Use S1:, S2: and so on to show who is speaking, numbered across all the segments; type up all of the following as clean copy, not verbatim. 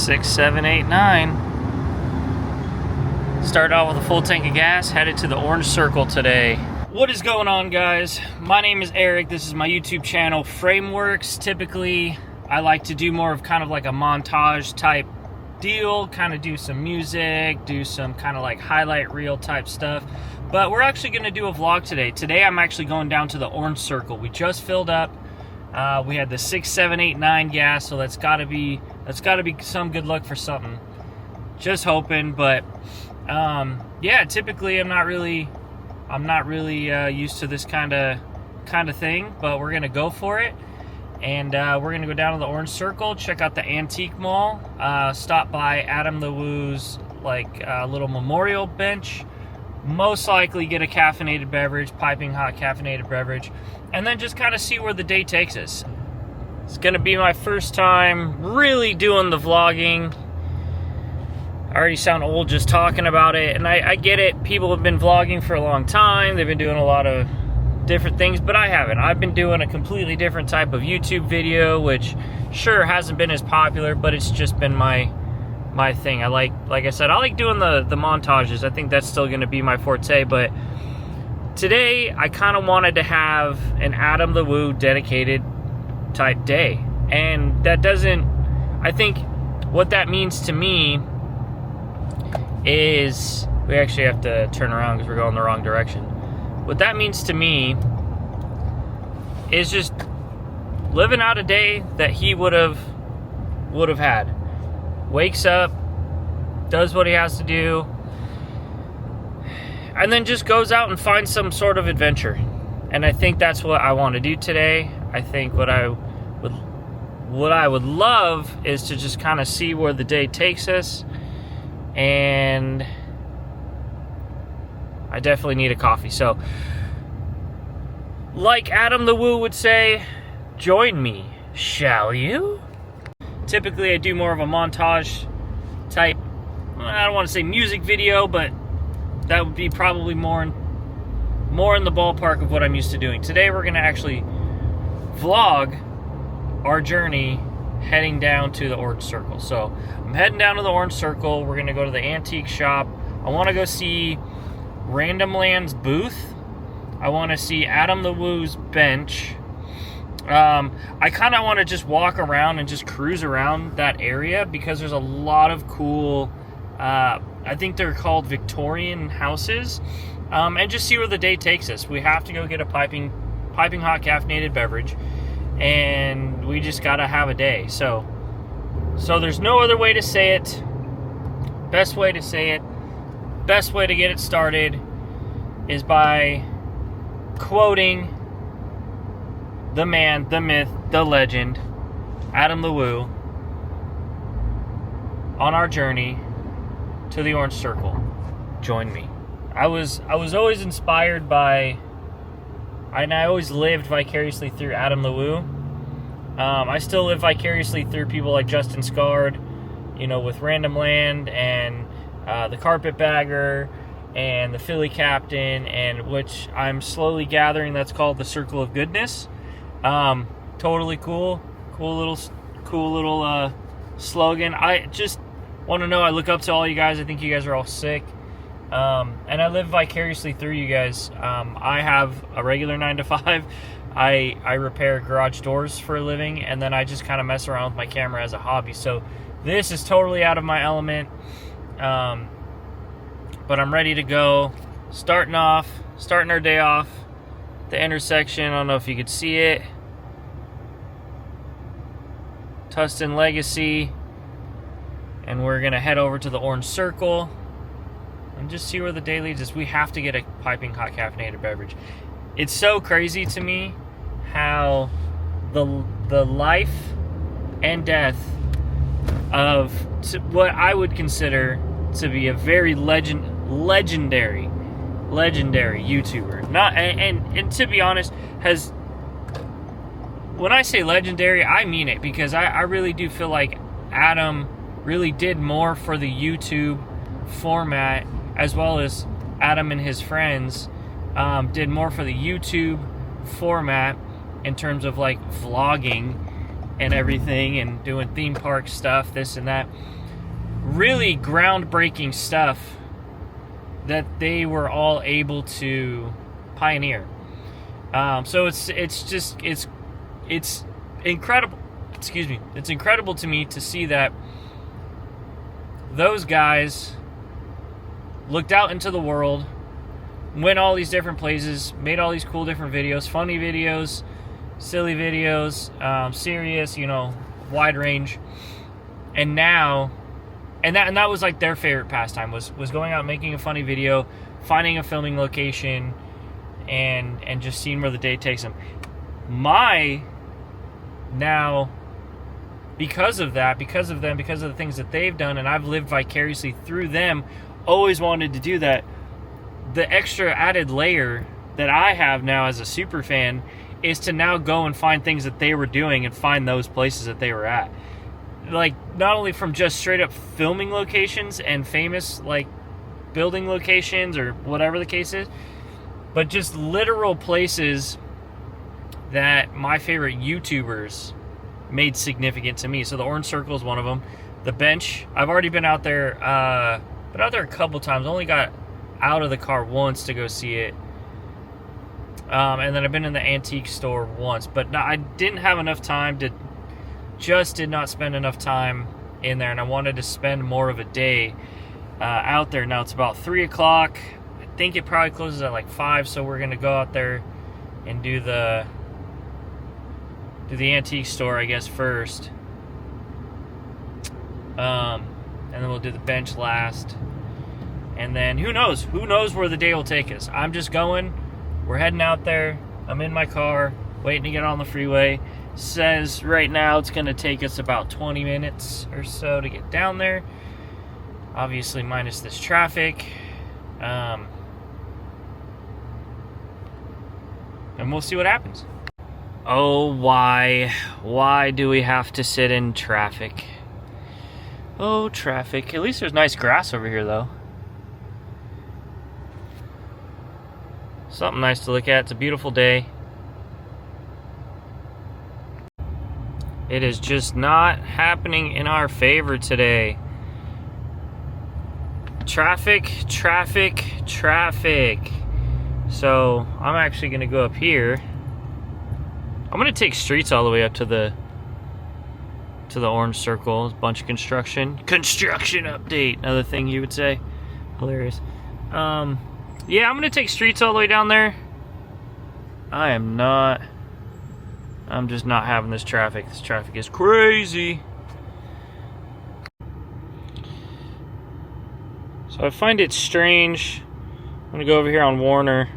S1: 6, 7, 8, 9. Started out with a full tank of gas, headed to the Orange Circle today. What is going on, guys? My name is Eric. This is my YouTube channel, Frameworks. Typically, I like to do more of kind of like a montage type deal, kind of do some music, do some kind of like highlight reel type stuff. But we're actually going to do a vlog today. Today, I'm actually going down to the Orange Circle. We just filled up. We had the 6, 7, 8, 9 gas, so that's got to be some good luck for something. Just hoping, but yeah. Typically, I'm not really used to this kind of thing, but we're gonna go for it, and we're gonna go down to the Orange Circle, check out the antique mall, stop by Adam the Woo's like little memorial bench. Most likely get a caffeinated beverage, piping hot caffeinated beverage, and then just kind of see where the day takes us. It's gonna be my first time really doing the vlogging. I already sound old just talking about it, and I get it. People have been vlogging for a long time. They've been doing a lot of different things, but I haven't. I've been doing a completely different type of YouTube video, which sure hasn't been as popular, but it's just been my thing. Like I said, I like doing the montages. I think that's still going to be my forte, but today I kind of wanted to have an Adam the Woo dedicated type day, and that doesn't, I think what that means to me is, we actually have to turn around because we're going the wrong direction. What that means to me is just living out a day that he would have had. Wakes up, does what he has to do, and then just goes out and finds some sort of adventure. And I think that's what I want to do today. I think what I would love is to just kind of see where the day takes us. And I definitely need a coffee. So, like Adam the Woo would say, join me, shall you? Typically, I do more of a montage type, I don't want to say music video, but that would be probably more in the ballpark of what I'm used to doing. Today, we're going to actually vlog our journey heading down to the Orange Circle. So, I'm heading down to the Orange Circle. We're going to go to the antique shop. I want to go see Randomlands Booth. I want to see Adam the Woo's bench. I kind of want to just walk around and just cruise around that area because there's a lot of cool, I think they're called Victorian houses, and just see where the day takes us. We have to go get a piping hot caffeinated beverage, and we just got to have a day. So there's no other way to say it. Best way to say it, best way to get it started is by quoting the man, the myth, the legend, Adam the Woo, on our journey to the Orange Circle. Join me. I was always inspired by, and I always lived vicariously through Adam the Woo. I still live vicariously through people like Justin Scard, with Randomland and the Carpetbagger and the Philly Captain, and which I'm slowly gathering that's called the Circle of Goodness. Totally cool little slogan. I just want to know, I look up to all you guys. I think you guys are all sick. And I live vicariously through you guys. I have a regular 9 to 5. I repair garage doors for a living, and then I just kind of mess around with my camera as a hobby. So this is totally out of my element. But I'm ready to go. Starting our day off. The intersection, I don't know if you could see it. Tustin Legacy. And we're going to head over to the Orange Circle and just see where the day leads us. We have to get a piping hot caffeinated beverage. It's so crazy to me how the life and death of what I would consider to be a very legendary YouTuber. And to be honest, when I say legendary, I mean it, because I really do feel like Adam really did more for the YouTube format, as well as Adam and his friends did more for the YouTube format in terms of like vlogging and everything and doing theme park stuff, this and that. really groundbreaking stuff that they were all able to pioneer. So it's incredible. Excuse me. It's incredible to me to see that those guys looked out into the world, went all these different places, made all these cool different videos, funny videos, silly videos, serious, wide range. And now, and that was like their favorite pastime, was going out, making a funny video, finding a filming location, and just seeing where the day takes them. Now, because of that, because of them, because of the things that they've done, and I've lived vicariously through them, always wanted to do that. The extra added layer that I have now as a super fan is to now go and find things that they were doing and find those places that they were at. Like, not only from just straight up filming locations and famous, like, building locations or whatever the case is, but just literal places that my favorite YouTubers made significant to me. So the Orange Circle is one of them. The Bench, I've already been out there, a couple times. Only got out of the car once to go see it. And then I've been in the antique store once, but I didn't have enough time did not spend enough time in there, and I wanted to spend more of a day out there. Now it's about 3 o'clock. I think it probably closes at like 5, so we're gonna go out there and do the antique store, I guess, first. And then we'll do the Bench last. And then who knows where the day will take us. I'm just going. We're heading out there. I'm in my car, waiting to get on the freeway. Says right now it's going to take us about 20 minutes or so to get down there. Obviously, minus this traffic. And we'll see what happens. Oh, why? Why do we have to sit in traffic? Oh, traffic. At least there's nice grass over here, though. Something nice to look at. It's a beautiful day. It is just not happening in our favor today. Traffic, traffic, traffic. So I'm actually going to go up here. I'm going to take streets all the way up to the Orange Circle. There's a bunch of construction. Construction update. Another thing you would say. Hilarious. Yeah, I'm going to take streets all the way down there. I'm just not having this traffic. This traffic is crazy. So I find it strange. I'm going to go over here on Warner.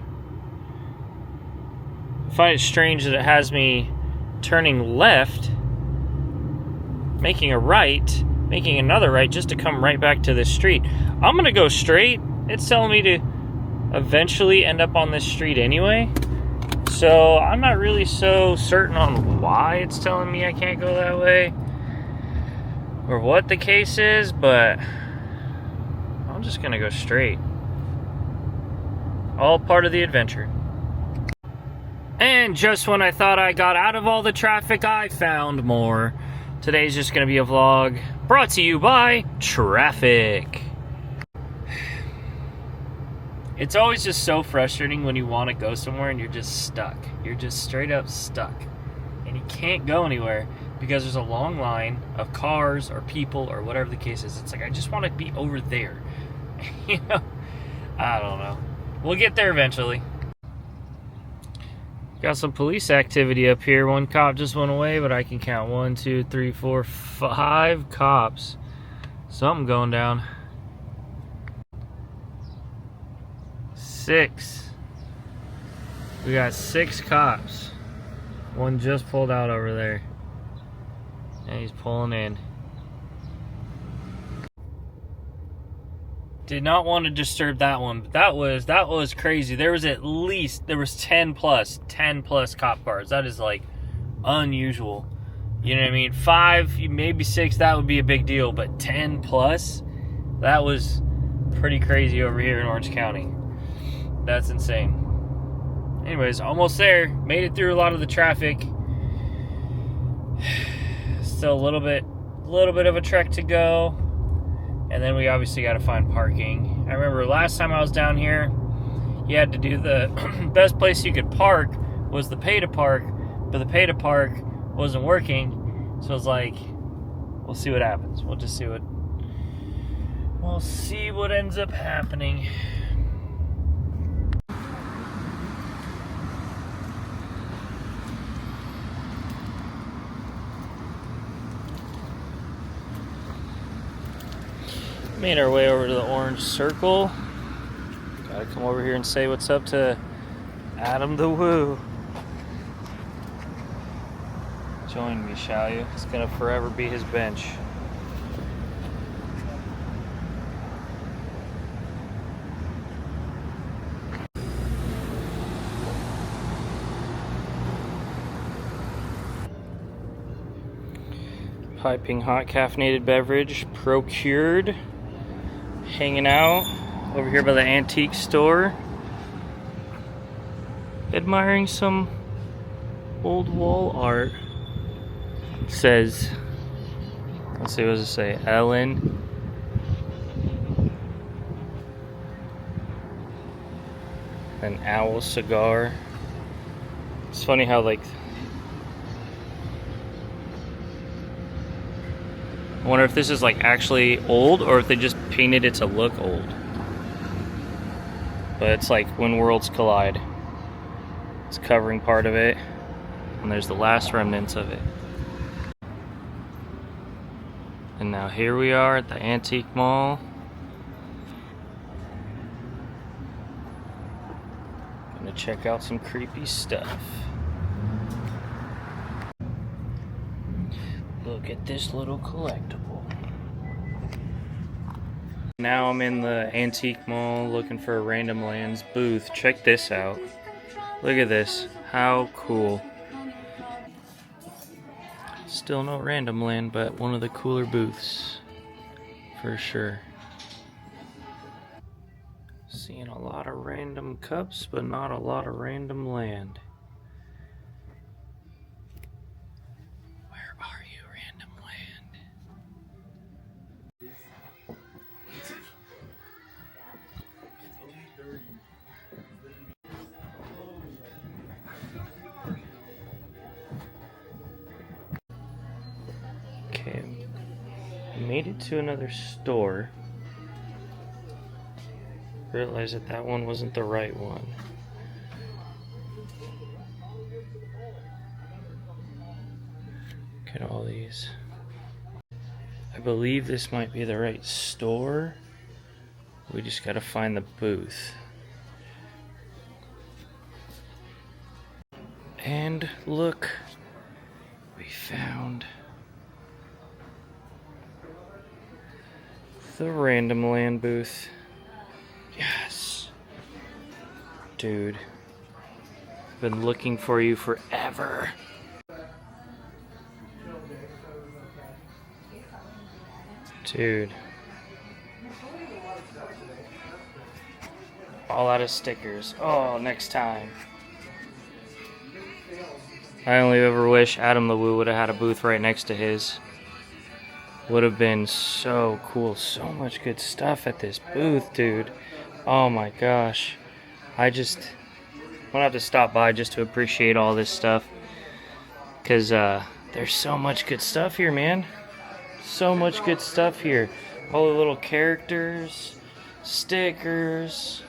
S1: I find it strange that it has me turning left, making a right, making another right just to come right back to this street. I'm going to go straight. It's telling me to eventually end up on this street anyway. So I'm not really so certain on why it's telling me I can't go that way or what the case is, but I'm just going to go straight. All part of the adventure. And just when I thought I got out of all the traffic, I found more. Today's just going to be a vlog brought to you by traffic. It's always just so frustrating when you want to go somewhere and you're just stuck. You're just straight up stuck. And you can't go anywhere because there's a long line of cars or people or whatever the case is. It's like, I just want to be over there. You know? I don't know. We'll get there eventually. Got some police activity up here. One cop just went away, but I can count 1, 2, 3, 4, 5 cops. Something going down. 6. We got 6 cops. One just pulled out over there. And he's pulling in. Did not want to disturb that one, but that was crazy. There was 10 plus cop cars. That is like unusual. You know what I mean? 5, maybe 6, that would be a big deal, but 10 plus, that was pretty crazy over here in Orange County. That's insane. Anyways, almost there. Made it through a lot of the traffic. Still a little bit of a trek to go. And then we obviously got to find parking. I remember last time I was down here, you had to do the best place you could park was the pay to park, but the pay to park wasn't working. So I was like, we'll see what happens. We'll see what ends up happening. Made our way over to the orange circle. Gotta come over here and say what's up to Adam the Woo. Join me, shall you? It's gonna forever be his bench. Piping hot caffeinated beverage procured. Hanging out over here by the antique store. Admiring some old wall art. It says, let's see, what does it say? Ellen. An owl cigar. It's funny how, like, I wonder if this is like actually old or if they just painted it to look old. But it's like when worlds collide. It's covering part of it, and there's the last remnants of it. And now here we are at the antique mall. Gonna check out some creepy stuff. Look at this little collectible. Now I'm in the antique mall looking for a Randomlands booth. Check this out. Look at this. How cool. Still no Randomland, but one of the cooler booths. For sure. Seeing a lot of random cups, but not a lot of Randomland. Where are you, Randomland? Okay, made it to another store. Realized that one wasn't the right one. Look at all these. I believe this might be the right store. We just gotta find the booth. And look, we found the Randomland booth. Yes. Dude, been looking for you forever. Dude. All out of stickers. Oh, next time. I only ever wish Adam the Woo would have had a booth right next to his. Would have been so cool. So much good stuff at this booth, dude. Oh my gosh. I'm gonna have to stop by just to appreciate all this stuff. Because there's so much good stuff here, man. So much good stuff here. All the little characters, stickers,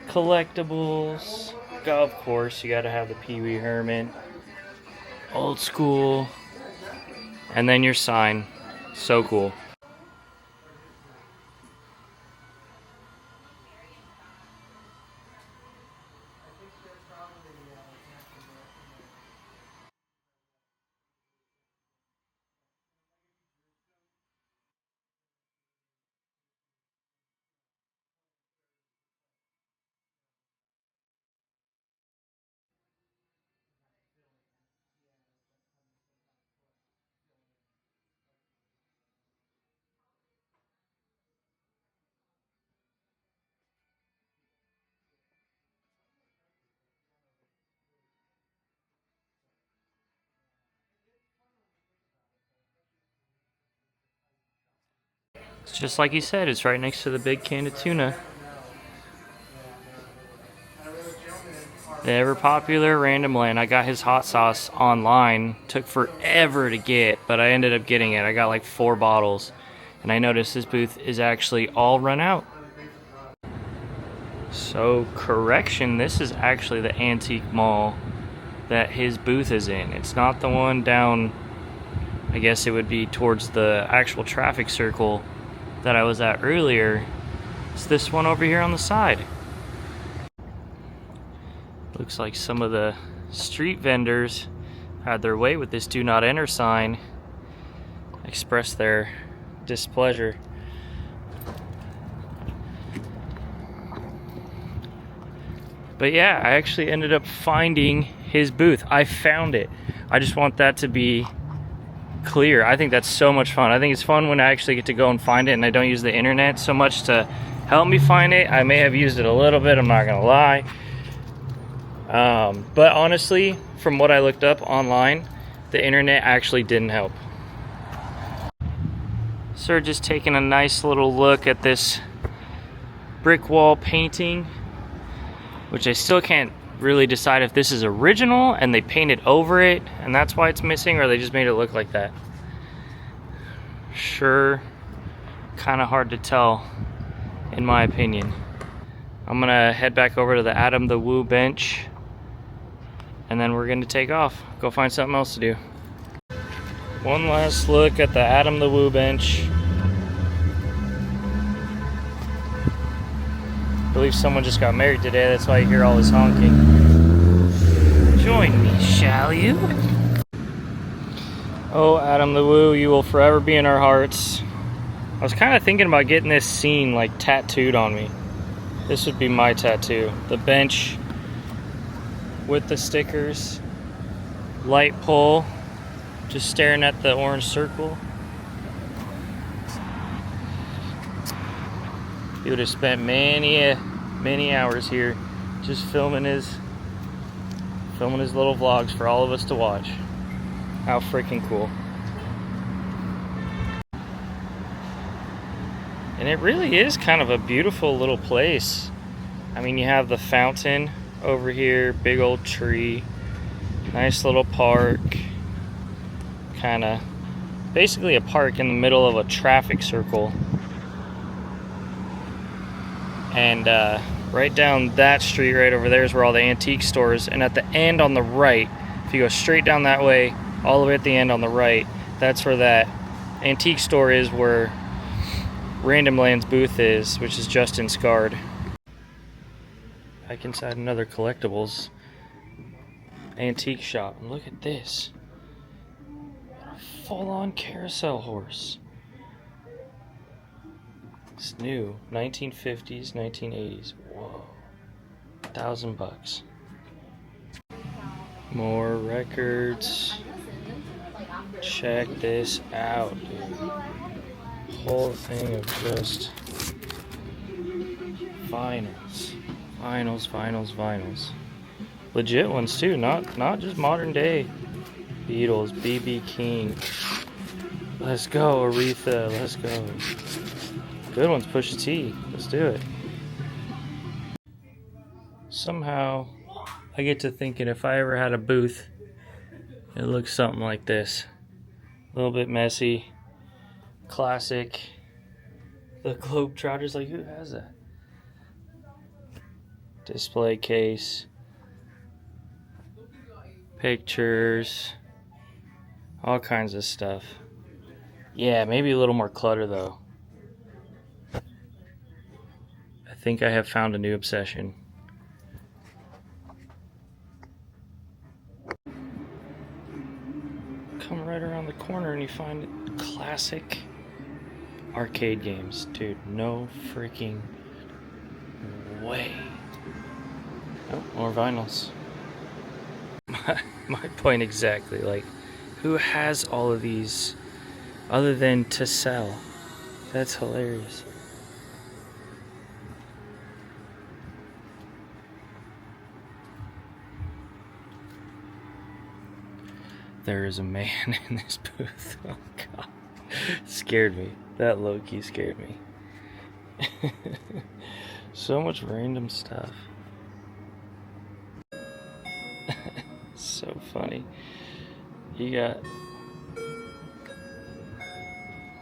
S1: collectibles. Of course, you gotta have the Pee Wee Herman. Old school. And then your sign. So cool. It's just like he said, it's right next to the big can of tuna. The ever popular Randomland. I got his hot sauce online. Took forever to get, but I ended up getting it. I got like 4 bottles. And I noticed this booth is actually all run out. So, correction, this is actually the antique mall that his booth is in. It's not the one down, I guess it would be towards the actual traffic circle that I was at earlier. It's this one over here on the side. Looks like some of the street vendors had their way with this do not enter sign, express their displeasure. But yeah, I actually ended up finding his booth. I found it. I just want that to be clear. I think that's so much fun. I think it's fun when I actually get to go and find it and I don't use the internet so much to help me find it. I may have used it a little bit, I'm not gonna lie. But honestly, from what I looked up online, the internet actually didn't help. So we're just taking a nice little look at this brick wall painting, which I still can't really decide if this is original and they painted over it and that's why it's missing, or they just made it look like that. Sure, kind of hard to tell in my opinion. I'm gonna head back over to the Adam the Woo bench and then we're gonna take off, go find something else to do. One last look at the Adam the Woo bench. I believe someone just got married today, that's why you hear all this honking. Join me, shall you? Oh, Adam the Woo, you will forever be in our hearts. I was kind of thinking about getting this scene like tattooed on me. This would be my tattoo. The bench with the stickers, light pole, just staring at the orange circle. He would have spent many hours here just filming his little vlogs for all of us to watch. How freaking cool. And it really is kind of a beautiful little place. I mean, you have the fountain over here, big old tree, nice little park, kind of basically a park in the middle of a traffic circle. And right down that street right over there is where all the antique stores, and at the end on the right, if you go straight down that way, all the way at the end on the right, that's where that antique store is, where Randomlands Booth is, which is just in Scarred. Back inside another collectibles antique shop, and look at this. A full-on carousel horse. It's new, 1950s, 1980s. Whoa, $1,000. More records. Check this out, dude. Whole thing of just vinyls. Legit ones too, not just modern day. Beatles, B.B. King. Let's go, Aretha. Let's go. Good ones, Pusha T. Let's do it. Somehow, I get to thinking if I ever had a booth, it looks something like this. A little bit messy. Classic. The Globetrotters, like, who has that? Display case. Pictures. All kinds of stuff. Yeah, maybe a little more clutter though. I think I have found a new obsession. Come right around the corner and you find classic arcade games. Dude, no freaking way. Oh, more vinyls. My point exactly. Like, who has all of these other than to sell? That's hilarious. There is a man in this booth. Oh God. Scared me. That low-key scared me. So much random stuff. So funny. You got...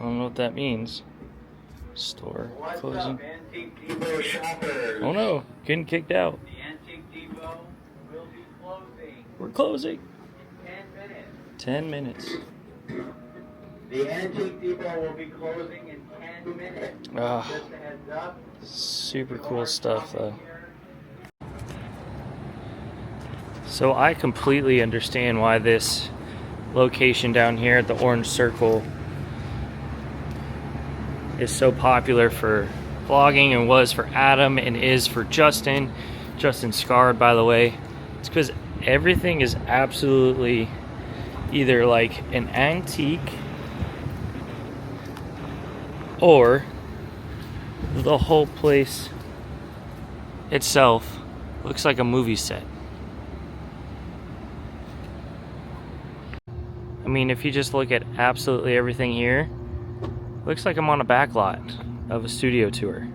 S1: I don't know what that means. Store closing.
S2: Antique Depot shoppers?
S1: Oh no, getting kicked out.
S2: The Antique Depot will be closing.
S1: We're closing.
S2: In 10 minutes.
S1: 10 minutes.
S2: The Antique Depot will be closing in 10 minutes.
S1: Ah,
S2: Just a heads up.
S1: super cool stuff though. So I completely understand why this location down here at the Orange Circle is so popular for vlogging, and was for Adam, and is for Justin Scarred, by the way. It's because everything is absolutely either like an antique or the whole place itself looks like a movie set. I mean, if you just look at absolutely everything here, looks like I'm on a back lot of a studio tour.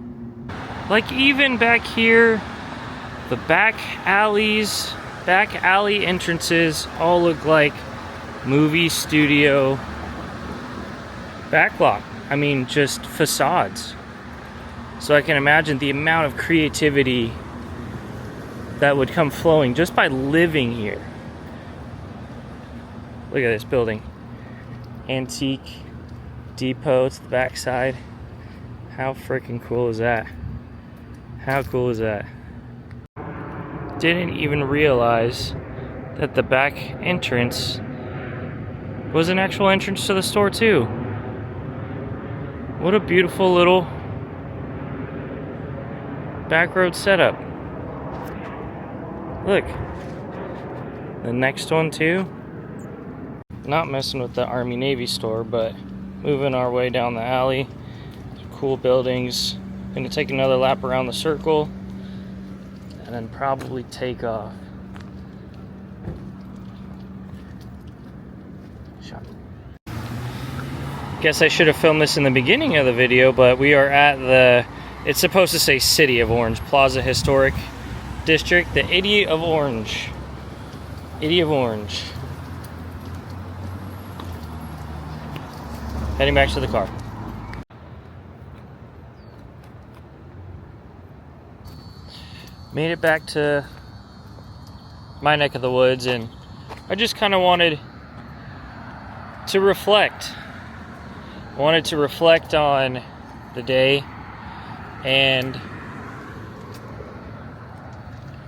S1: Like even back here, the back alley entrances all look like movie studio backlot. I mean, just facades. So I can imagine the amount of creativity that would come flowing just by living here. Look at this building. Antique Depot, it's the back side. How freaking cool is that? How cool is that? Didn't even realize that the back entrance was an actual entrance to the store too. What a beautiful little back road setup. Look. The next one too. Not messing with the Army Navy store, but moving our way down the alley. Some cool buildings. Gonna take another lap around the circle and then probably take off. Shot. Guess I should have filmed this in the beginning of the video, but we are at the, it's supposed to say City of Orange, Plaza Historic District, the Idiot of Orange. Idiot of Orange. Heading back to the car. Made it back to my neck of the woods, and I just kind of wanted to reflect. I wanted to reflect on the day and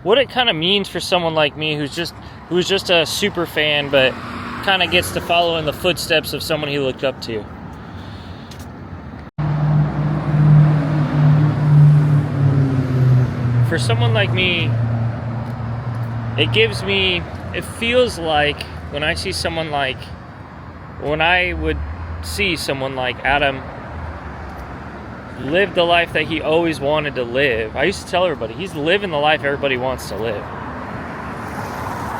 S1: what it kind of means for someone like me who's just a super fan, but kind of gets to follow in the footsteps of someone he looked up to. For someone like me, it feels like when I see someone like, when I would see someone like Adam live the life that he always wanted to live. I used to tell everybody, he's living the life everybody wants to live.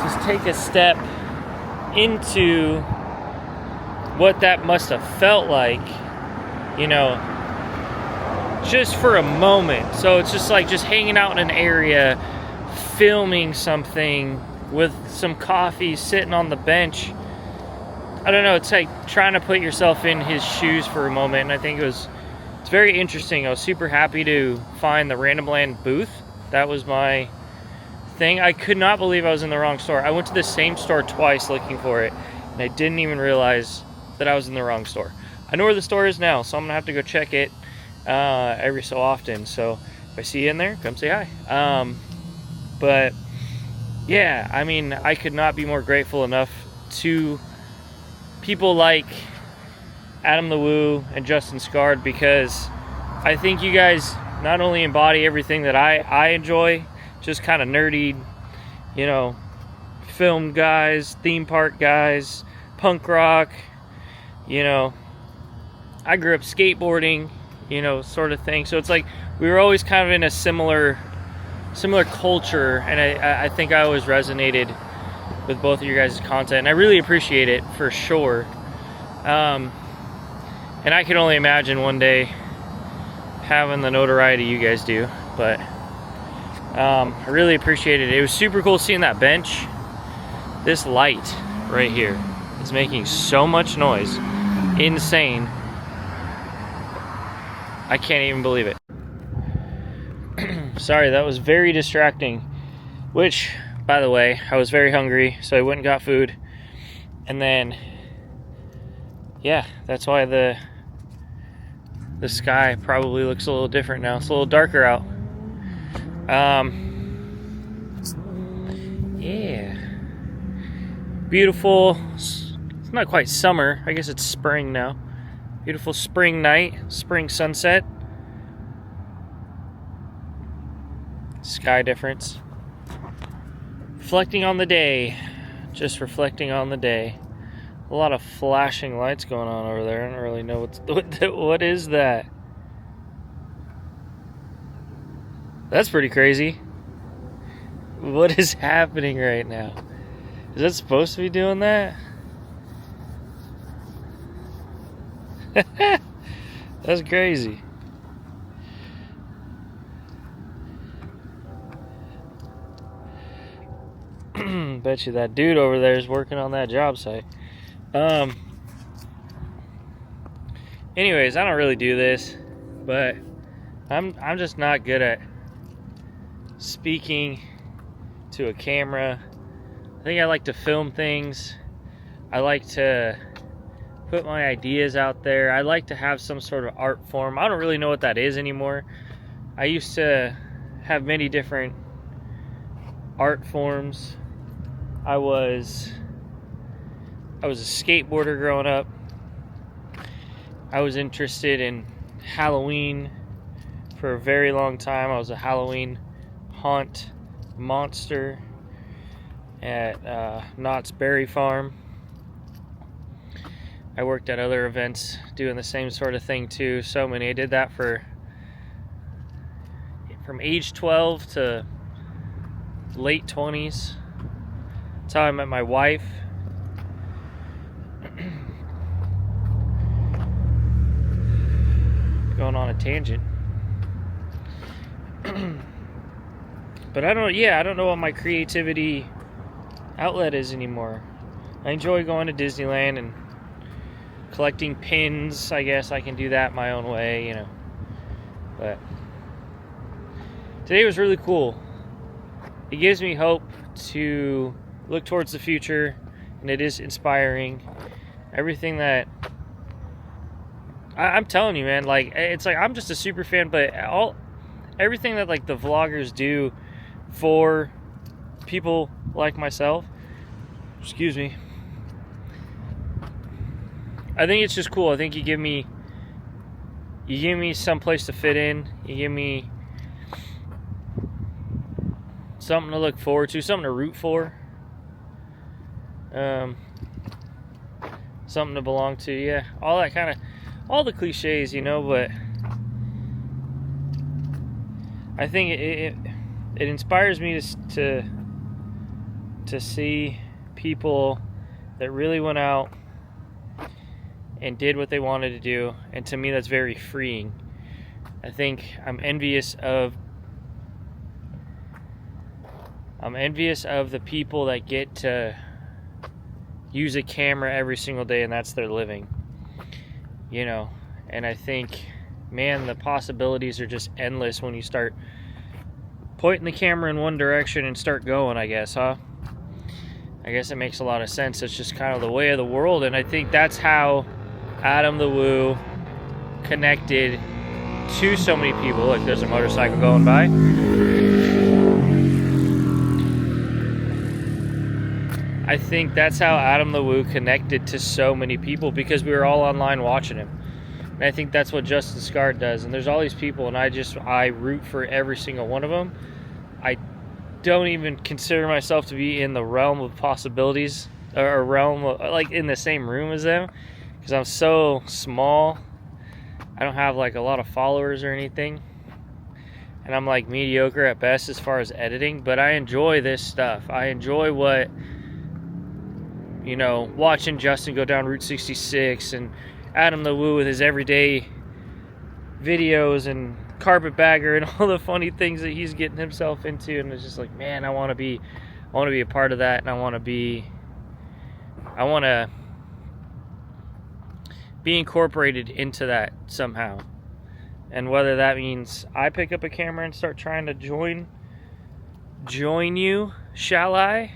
S1: Just take a step into what that must have felt like, you know, just for a moment. So it's just like just hanging out in an area, filming something with some coffee, sitting on the bench. I don't know, it's like trying to put yourself in his shoes for a moment, and I think it's very interesting. I was super happy to find the Randomland Booth. That was my thing. I could not believe I was in the wrong store. I went to the same store twice looking for it, and I didn't even realize that I was in the wrong store. I know where the store is now, so I'm gonna have to go check it every so often. So if I see you in there, come say hi. But yeah, I mean, I could not be more grateful enough to people like Adam the Woo and Justin Scarred, because I think you guys not only embody everything that I enjoy, just kind of nerdy, you know, film guys, theme park guys, punk rock, you know, I grew up skateboarding, you know, sort of thing. So it's like we were always kind of in a similar culture, and I think I always resonated with both of your guys' content, and I really appreciate it for sure. And I can only imagine one day having the notoriety you guys do, but I really appreciate it. It was super cool seeing that bench. This light right here is making so much noise. Insane. I can't even believe it. Sorry, that was very distracting. Which, by the way, I was very hungry, so I went and got food. And then, yeah, that's why the sky probably looks a little different now. It's a little darker out. Yeah. Beautiful. It's not quite summer. I guess it's spring now. Beautiful spring night, spring sunset. Sky difference. Reflecting on the day. Just reflecting on the day. A lot of flashing lights going on over there. I don't really know what is that. That's pretty crazy. What is happening right now? Is that supposed to be doing that? That's crazy. Bet you that dude over there is working on that job site. Anyways, I don't really do this, but I'm just not good at speaking to a camera. I think I like to film things. I like to put my ideas out there. I like to have some sort of art form. I don't really know what that is anymore. I used to have many different art forms. I was a skateboarder growing up. I was interested in Halloween for a very long time. I was a Halloween haunt monster at Knott's Berry Farm. I worked at other events doing the same sort of thing too. So many. I did that from age 12 to late 20s. That's how I met my wife. Going on a tangent. But I don't know what my creativity outlet is anymore. I enjoy going to Disneyland and collecting pins. I guess I can do that my own way, you know. But today was really cool. It gives me hope to look towards the future, and it is inspiring. Everything that I'm telling you, man, like, it's like I'm just a super fan, but everything that like the vloggers do for people like myself, excuse me, I think it's just cool. I think you give me some place to fit in. You give me something to look forward to, something to root for, something to belong to. Yeah, all that kind of, all the cliches, you know. But I think it inspires me to see people that really went out and did what they wanted to do, and to me that's very freeing. I think I'm envious of the people that get to use a camera every single day and that's their living, you know. And I think, man, the possibilities are just endless when you start pointing the camera in one direction and start going, I guess, huh? I guess it makes a lot of sense. It's just kind of the way of the world, and I think that's how Adam the Woo connected to so many people. Look, there's a motorcycle going by. I think that's how Adam the Woo connected to so many people, because we were all online watching him. And I think that's what Justin Scott does. And there's all these people, and I root for every single one of them. I don't even consider myself to be in the realm of possibilities, or realm of, like, in the same room as them, because I'm so small. I don't have like a lot of followers or anything, and I'm like mediocre at best as far as editing, but I enjoy this stuff. I enjoy what, you know, watching Justin go down Route 66 and Adam the Woo with his everyday videos and carpetbagger and all the funny things that he's getting himself into, and it's just like, man, I want to be a part of that, and I want to be incorporated into that somehow. And whether that means I pick up a camera and start trying to join you, shall I?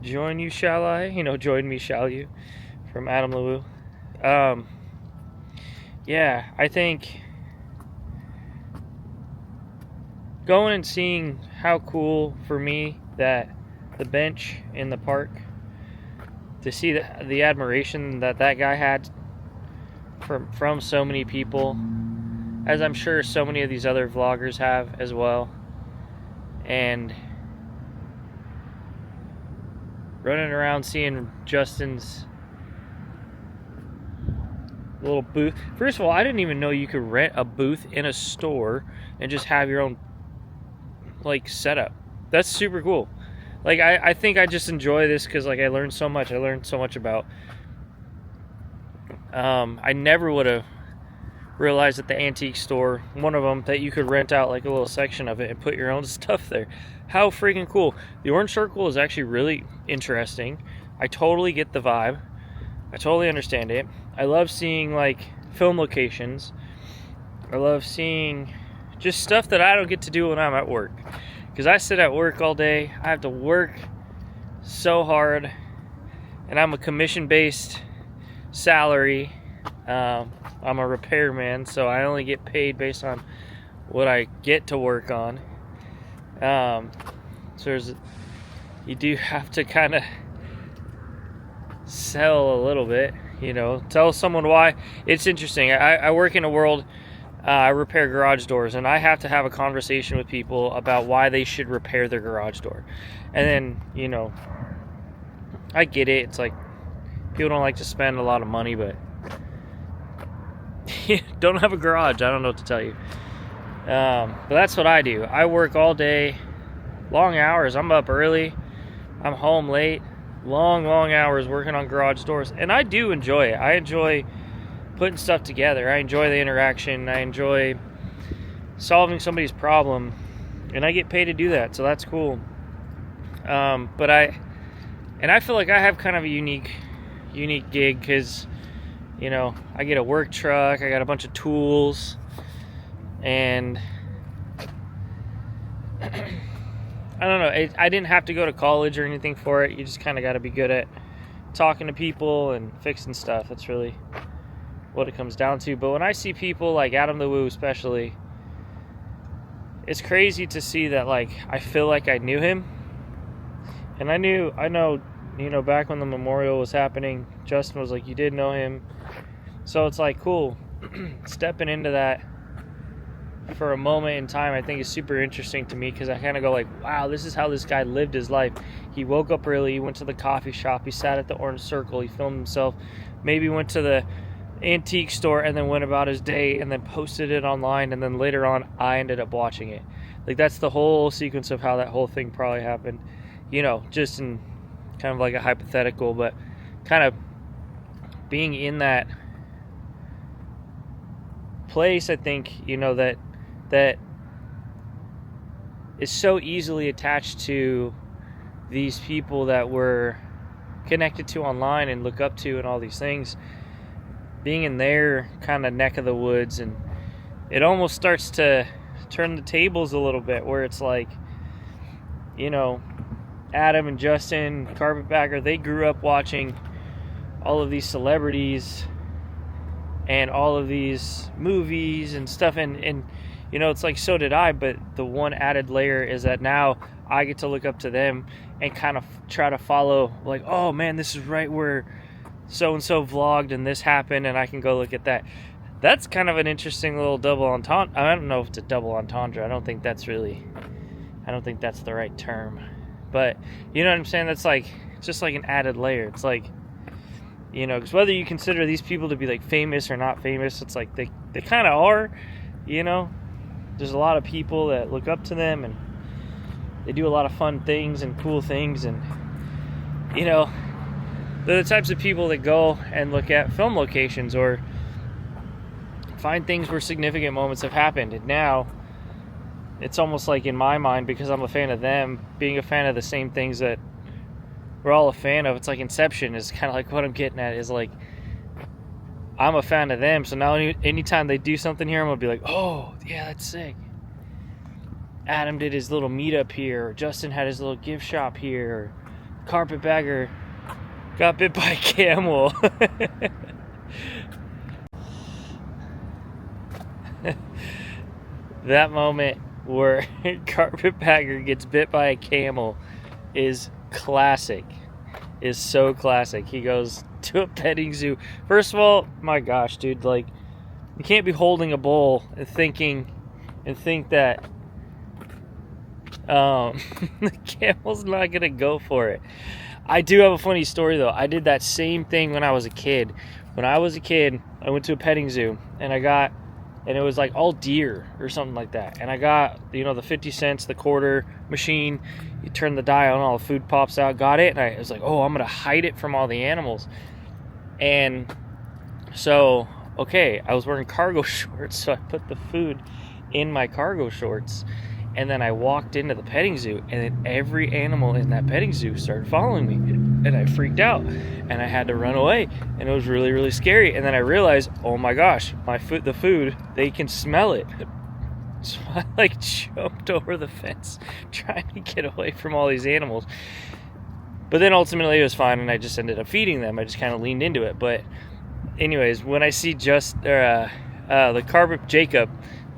S1: Join you, shall I? You know, join me, shall you? From Adam LeWoo. Yeah, I think going and seeing how cool for me that the bench in the park, to see the admiration that guy had from so many people, as I'm sure so many of these other vloggers have as well, and running around seeing Justin's little booth. First of all, I didn't even know you could rent a booth in a store and just have your own like setup. That's super cool. Like I think I just enjoy this because like I learned so much. I learned so much about I never would have realized at the antique store, one of them, that you could rent out like a little section of it and put your own stuff there. How freaking cool. The Orange Circle is actually really interesting. I totally get the vibe. I totally understand it. I love seeing like film locations. I love seeing just stuff that I don't get to do when I'm at work, because I sit at work all day. I have to work so hard, and I'm a commission-based salary. I'm a repairman, so I only get paid based on what I get to work on. So you do have to kind of sell a little bit, you know, tell someone why. It's interesting. I work in a world, I repair garage doors, and I have to have a conversation with people about why they should repair their garage door. And then, you know, I get it. It's like people don't like to spend a lot of money, but don't have a garage. I don't know what to tell you. But that's what I do. I work all day, long hours. I'm up early. I'm home late. Long hours working on garage doors. And I do enjoy it. I enjoy putting stuff together. I enjoy the interaction. I enjoy solving somebody's problem. And I get paid to do that, so that's cool. But I feel like I have kind of a unique gig, because, you know, I get a work truck, I got a bunch of tools, and I don't know, I didn't have to go to college or anything for it. You just kind of got to be good at talking to people and fixing stuff. That's really what it comes down to. But when I see people like Adam the Woo especially, it's crazy to see that, like, I feel like I knew him. And I know, you know, back when the memorial was happening, Justin was like, you did know him. So it's like, cool. Stepping into that for a moment in time, I think is super interesting to me, because I kind of go like, wow, this is how this guy lived his life. He woke up early, he went to the coffee shop, he sat at the Orange Circle, he filmed himself, maybe went to the antique store, and then went about his day and then posted it online, and then later on I ended up watching it. Like, that's the whole sequence of how that whole thing probably happened, you know, just in kind of like a hypothetical, but kind of being in that place, I think, you know, that is so easily attached to these people that we're connected to online and look up to and all these things, being in their kind of neck of the woods, and it almost starts to turn the tables a little bit, where it's like, you know, Adam and Justin, Carpetbagger, they grew up watching all of these celebrities and all of these movies and stuff, and you know, it's like, so did I, but the one added layer is that now I get to look up to them and kind of try to follow, like, oh man, this is right where so-and-so vlogged and this happened, and I can go look at that. That's kind of an interesting little double entendre. I don't know if it's a double entendre. I don't think that's the right term. But, you know what I'm saying? That's like, it's just like an added layer. It's like, you know, because whether you consider these people to be like famous or not famous, it's like they kind of are, you know. There's a lot of people that look up to them, and they do a lot of fun things and cool things, and, you know, They're the types of people that go and look at film locations or find things where significant moments have happened. And now it's almost like, in my mind, because I'm a fan of them, being a fan of the same things that we're all a fan of, it's like Inception is kind of like what I'm getting at, is like, I'm a fan of them, so now anytime they do something here, I'm gonna be like, oh yeah, that's sick. Adam did his little meetup here, or Justin had his little gift shop here, or Carpetbagger got bit by a camel. That moment where Carpetbagger gets bit by a camel is classic. Is so classic. He goes to a petting zoo. First of all, my gosh, dude, like, you can't be holding a bowl and think that the camel's not gonna go for it. I do have a funny story though. I did that same thing when I was a kid. When I was a kid, I went to a petting zoo and it was like all deer or something like that. And I got, you know, the 50 cents, the quarter machine. You turn the dial and all the food pops out. Got it. And I was like, oh, I'm going to hide it from all the animals. And so, okay, I was wearing cargo shorts. So I put the food in my cargo shorts. And then I walked into the petting zoo. And then every animal in that petting zoo started following me. And I freaked out. And I had to run away. And it was really, really scary. And then I realized, oh my gosh, the food, they can smell it. So I like jumped over the fence trying to get away from all these animals. But then ultimately it was fine and I just ended up feeding them. I just kind of leaned into it. But anyways, when I see Jacob, the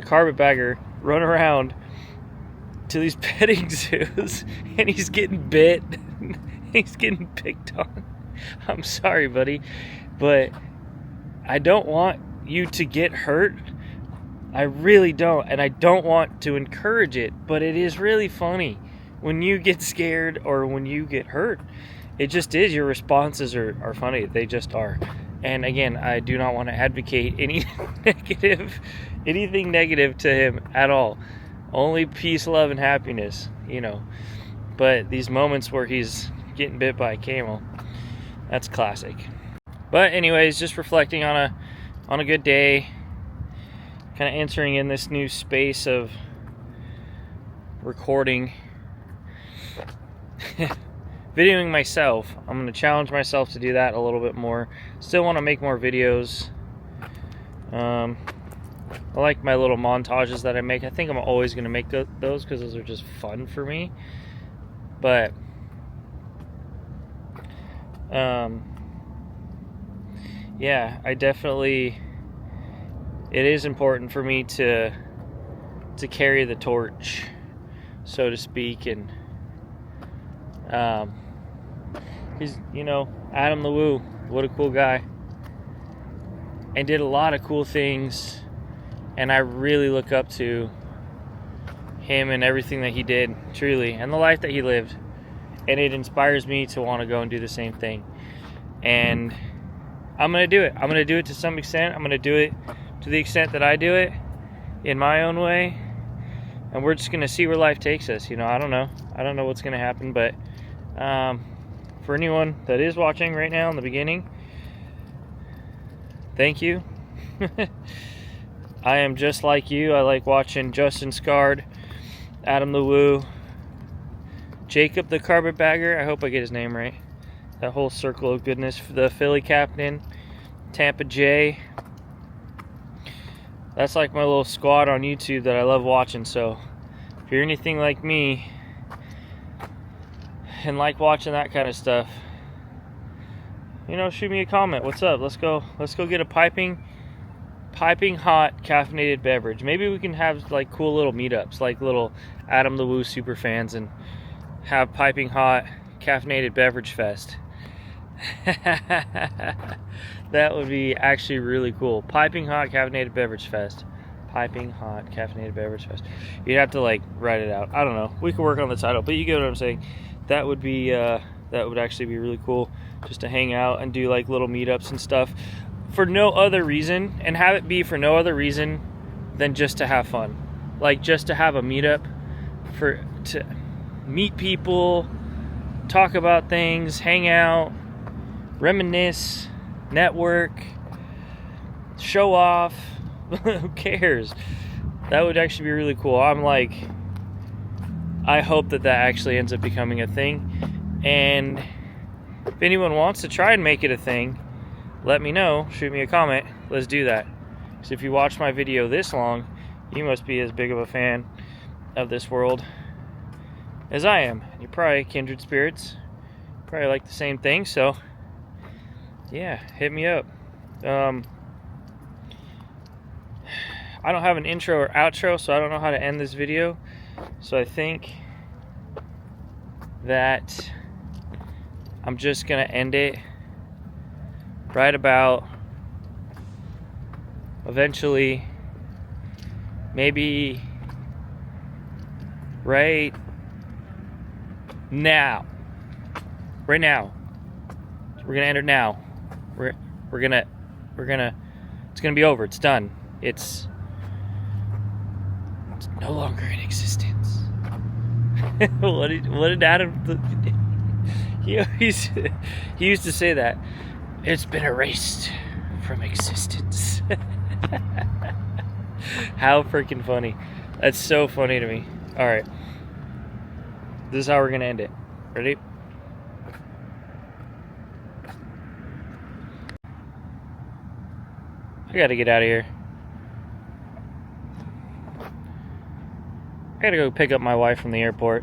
S1: carpetbagger, run around to these petting zoos and he's getting bit, he's getting picked on. I'm sorry, buddy, but I don't want you to get hurt. I really don't, and I don't want to encourage it, but it is really funny when you get scared or when you get hurt. It just is. Your responses are funny. They just are. And again, I do not want to advocate anything negative to him at all. Only peace, love, and happiness, you know. But these moments where he's getting bit by a camel, that's classic. But anyways, just reflecting on a good day, kind of entering in this new space of recording, videoing myself. I'm going to challenge myself to do that a little bit more. Still want to make more videos. I like my little montages that I make. I think I'm always going to make those because those are just fun for me. But yeah, I definitely, it is important for me to carry the torch, so to speak. And he's, you know, Adam the Woo, what a cool guy, and did a lot of cool things, and I really look up to him and everything that he did, truly, and the life that he lived, and it inspires me to want to go and do the same thing. And I'm going to do it. I'm going to do it to some extent. I'm going to do it to the extent that I do it in my own way, and we're just going to see where life takes us. You know, I don't know what's going to happen, but for anyone that is watching right now in the beginning, thank you. I am just like you. I like watching Justin Scard, Adam the Woo, Jacob the Carpetbagger, I hope I get his name right, that whole circle of goodness, the Philly Captain, Tampa J. That's like my little squad on YouTube that I love watching. So if you're anything like me and like watching that kind of stuff, you know, shoot me a comment. What's up? Let's go get a piping hot caffeinated beverage. Maybe we can have like cool little meetups, like little Adam the Woo super fans, and have piping hot caffeinated beverage fest. That would be actually really cool. Piping hot caffeinated beverage fest. Piping hot caffeinated beverage fest. You'd have to like write it out. I don't know. We could work on the title, but you get what I'm saying. That would be that would actually be really cool, just to hang out and do like little meetups and stuff for no other reason, and have it be for no other reason than just to have fun. Like just to have a meetup to meet people, talk about things, hang out, reminisce, network, show off. Who cares? That would actually be really cool. I hope that actually ends up becoming a thing. And if anyone wants to try and make it a thing, let me know. Shoot me a comment. Let's do that. So if you watch my video this long, you must be as big of a fan of this world as I am. You're probably kindred spirits. Probably like the same thing. So yeah, hit me up. I don't have an intro or outro, so I don't know how to end this video. So I think that I'm just gonna end it right about eventually, maybe right now. Right now. We're gonna end it now. We're gonna it's gonna be over. It's done. It's no longer in existence. What did Adam? He used to say that. It's been erased from existence. How freaking funny. That's so funny to me. Alright. This is how we're gonna end it. Ready? I gotta get out of here. I gotta go pick up my wife from the airport.